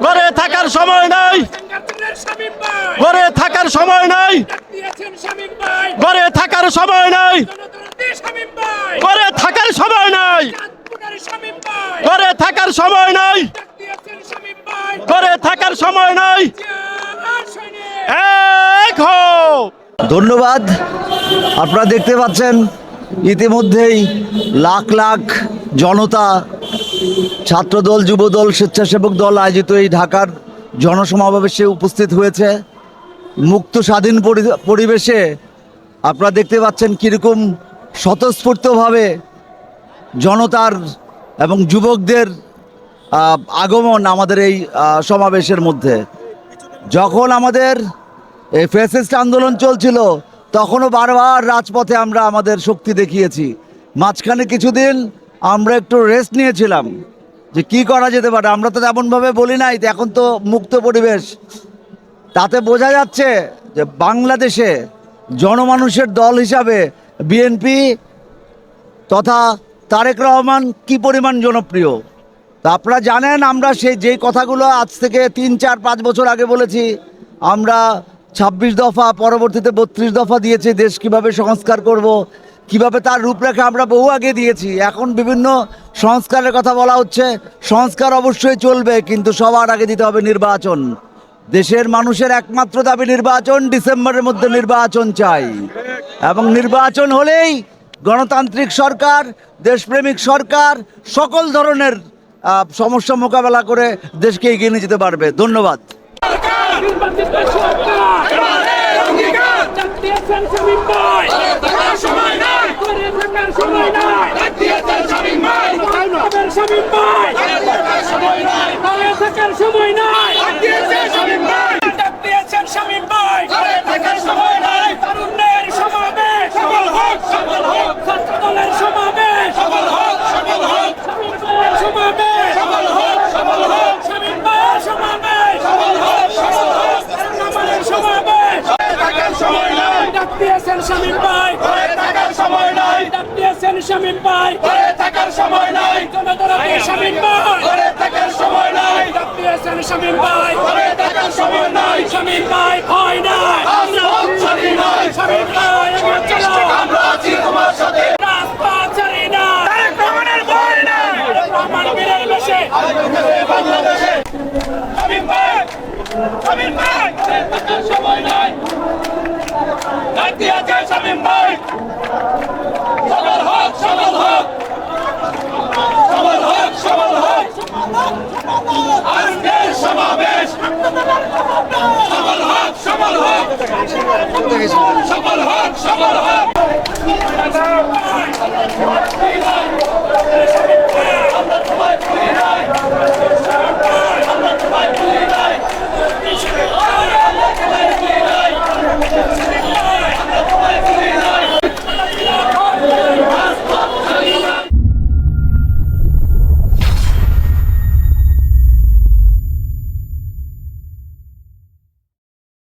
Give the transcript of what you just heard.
ঘরে থাকার সময় নাই, ঘরে থাকার সময় নাই, ঘরে থাকার সময় নাই, ঘরে থাকার সময় নাই, ঘরে থাকার সময় নাই, ঘরে থাকার সময় নাই। এক হও। ধন্যবাদ। আপনারা দেখতে পাচ্ছেন ইতিমধ্যেই লাখ লাখ জনতা, ছাত্রদল, যুবদল, স্বেচ্ছাসেবক দল আয়োজিত এই ঢাকার জনসমাবেশে উপস্থিত হয়েছে। মুক্ত স্বাধীন পরিবেশে আপনারা দেখতে পাচ্ছেন কীরকম স্বতঃস্ফূর্তভাবে জনতার এবং যুবকদের আগমন আমাদের এই সমাবেশের মধ্যে। যখন আমাদের এই ফ্যাসিস্ট আন্দোলন চলছিল তখনও বারবার রাজপথে আমরা আমাদের শক্তি দেখিয়েছি। মাঝখানে কিছুদিন আমরা একটু রেস্ট নিয়েছিলাম যে কি করা যেতে পারে, আমরা তো তেমনভাবে বলি নাই। এখন তো মুক্ত পরিবেশ, তাতে বোঝা যাচ্ছে যে বাংলাদেশে জনমানুষের দল হিসাবে বিএনপি তথা তারেক রহমান কি পরিমাণ জনপ্রিয় তা আপনারা জানেন। আমরা যেই কথাগুলো আজ থেকে 3, 4, 5 বছর আগে বলেছি, আমরা 26 দফা, পরবর্তীতে 32 দফা দিয়েছি। দেশ কিভাবে সংস্কার করব, কিভাবে তার রূপরেখা আমরা বহু আগে দিয়েছি। এখন বিভিন্ন সংস্কারের কথা বলা হচ্ছে। সংস্কার অবশ্যই চলবে, কিন্তু সবার আগে দিতে হবে নির্বাচন। দেশের মানুষের একমাত্র দাবি নির্বাচন। ডিসেম্বরের মধ্যে নির্বাচন চাই, এবং নির্বাচন হলেই গণতান্ত্রিক সরকার, দেশপ্রেমিক সরকার সকল ধরনের সমস্যা মোকাবেলা করে দেশকে এগিয়ে নিয়ে যেতে পারবে। ধন্যবাদ। শামীম ভাই ঘরে থাকার সময় নাই, ডাকতেছেন শামীম ভাই ঘরে থাকার সময় নাই, জনতাকে শামীম ভাই ঘরে থাকার সময় নাই, ডাকতেছেন শামীম ভাই ঘরে থাকার সময় নাই। শামীম ভাই ভয় নাই, আমরা ছাড়ি নাই। শামীম ভাই আমরা চলো, আমরা আছি তোমার সাথে। রাজপথ ছাড়ি না, তারেক রহমানের ভয় নাই। রহমান বীরের বেশে বাংলাদেশে শামীম ভাই, শামীম ভাই ঘরে থাকার সময় নাই। শামীম ভাই সবল হোক, সবল হোক, সবল হোক, সবল হোক। আজকের সমাবেশ সবল হোক, সবল হোক, সবল হোক, সবল হোক।